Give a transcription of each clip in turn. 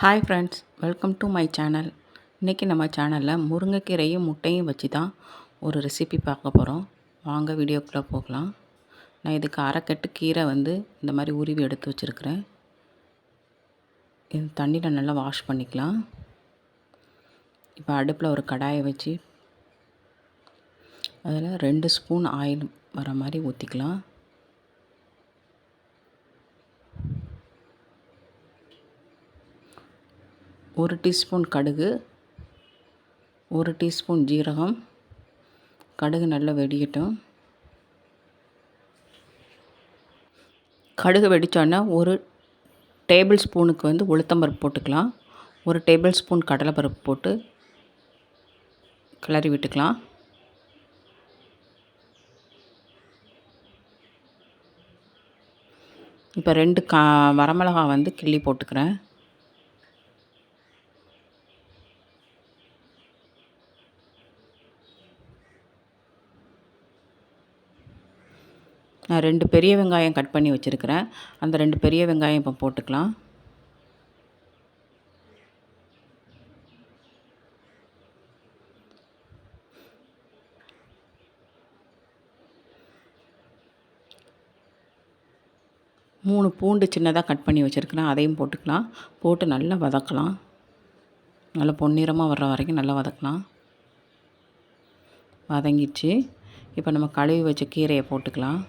Hi friends, welcome to my channel. இன்றைக்கி நம்ம சேனலில் முருங்கைக்கீரையும் முட்டையும் வச்சு தான் ஒரு ரெசிபி பார்க்க போகிறோம். வாங்க வீடியோக்குள்ளே போகலாம். நான் இதுக்கு அரைக்கட்டு கீரை இந்த மாதிரி உருவி எடுத்து வச்சுருக்கிறேன். இது தண்ணியில் நல்லா வாஷ் பண்ணிக்கலாம். இப்போ அடுப்பில் ஒரு கடாயை வச்சு அதில் 2 ஸ்பூன் ஆயில் வர மாதிரி ஊற்றிக்கலாம். ஒரு டீஸ்பூன் கடுகு, 1 டீஸ்பூன் ஜீரகம். கடுகு நல்லா வெடிக்கட்டும். கடுகு வெடித்தோடனே 1 டேபிள் ஸ்பூனுக்கு உளுத்தம்பருப்பு போட்டுக்கலாம். 1 டேபிள் ஸ்பூன் கடலைப்பருப்பு போட்டு கிளறி விட்டுக்கலாம். இப்போ 2 வரமிளகாய் கிள்ளி போட்டுக்கிறேன். நான் 2 பெரிய வெங்காயம் கட் பண்ணி வச்சுருக்கிறேன். அந்த 2 பெரிய வெங்காயம் இப்போ போட்டுக்கலாம். மூணு பூண்டு சின்னதாக கட் பண்ணி வச்சுருக்கிறேன், அதையும் போட்டுக்கலாம். போட்டு நல்லா வதக்கலாம். நல்லா பொன்னிறமாக வர்ற வரைக்கும் நல்லா வதக்கலாம். வதங்கிடுச்சு. இப்போ நம்ம கழுவி வச்ச கீரையை போட்டுக்கலாம்.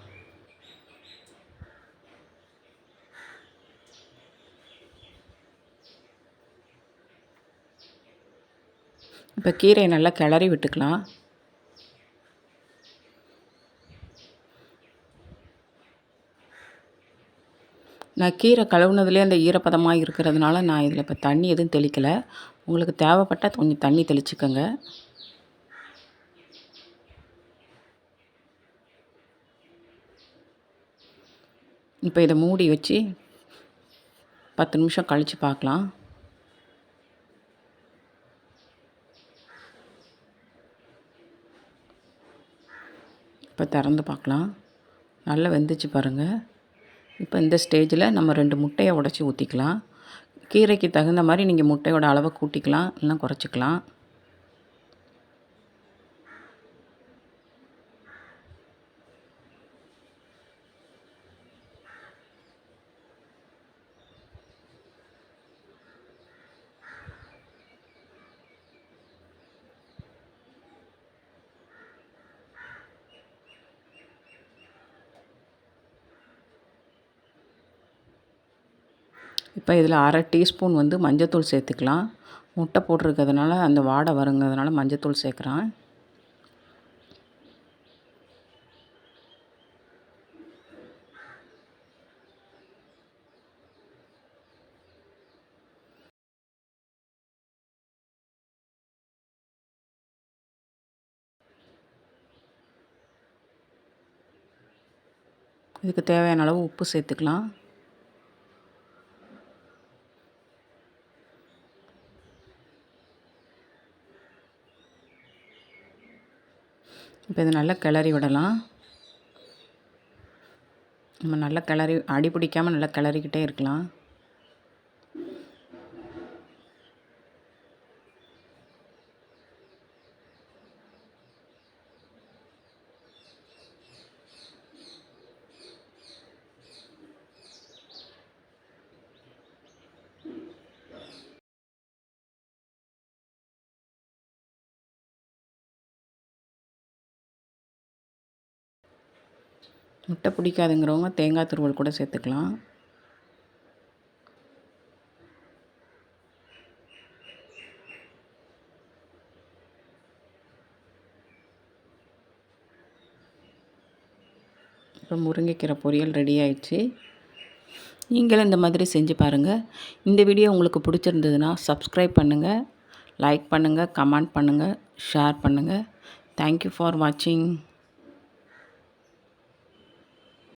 இப்போ கீரையை நல்லா கிளறி விட்டுக்கலாம். நான் கீரை கழுவுனதுலேயே அந்த ஈரப்பதமாக இருக்கிறதுனால நான் இதில் இப்போ தண்ணி எதுவும் தெளிக்கலை. உங்களுக்கு தேவைப்பட்டால் கொஞ்சம் தண்ணி தெளிச்சுக்கோங்க. இப்போ இதை மூடி வச்சு 10 நிமிஷம் கழித்து பார்க்கலாம். இப்போ திறந்து பார்க்கலாம். நல்லா வெந்துச்சு பாருங்கள். இப்போ இந்த ஸ்டேஜில் நம்ம 2 முட்டையை உடச்சி ஊற்றிக்கலாம். கீரைக்கு தகுந்த மாதிரி நீங்கள் முட்டையோட அளவை கூட்டிக்கலாம், இல்லைனா குறைச்சிக்கலாம். இப்போ இதில் 1/2 டீஸ்பூன் மஞ்சத்தூள் சேர்த்துக்கலாம். முட்டை போட்டிருக்கிறதுனால அந்த வாடை வருங்கிறதுனால மஞ்சத்தூள் சேர்க்குறேன். இதுக்கு தேவையான அளவு உப்பு சேர்த்துக்கலாம். இப்போ இது நல்லா கிளறி விடலாம். நம்ம நல்லா கிளறி அடி பிடிக்காமல் நல்லா கிளறிக்கிட்டே இருக்கலாம். முட்டை பிடிக்காதுங்கிறவங்க தேங்காய் துருவல் கூட சேர்த்துக்கலாம். இப்போ முருங்கைக்கீரை பொரியல் ரெடி ஆயிடுச்சு. நீங்களும் இந்த மாதிரி செஞ்சு பாருங்கள். இந்த வீடியோ உங்களுக்கு பிடிச்சிருந்ததுன்னா சப்ஸ்கிரைப் பண்ணுங்கள், லைக் பண்ணுங்கள், கமெண்ட் பண்ணுங்கள், ஷேர் பண்ணுங்கள். தேங்க்யூ ஃபார் வாட்சிங்.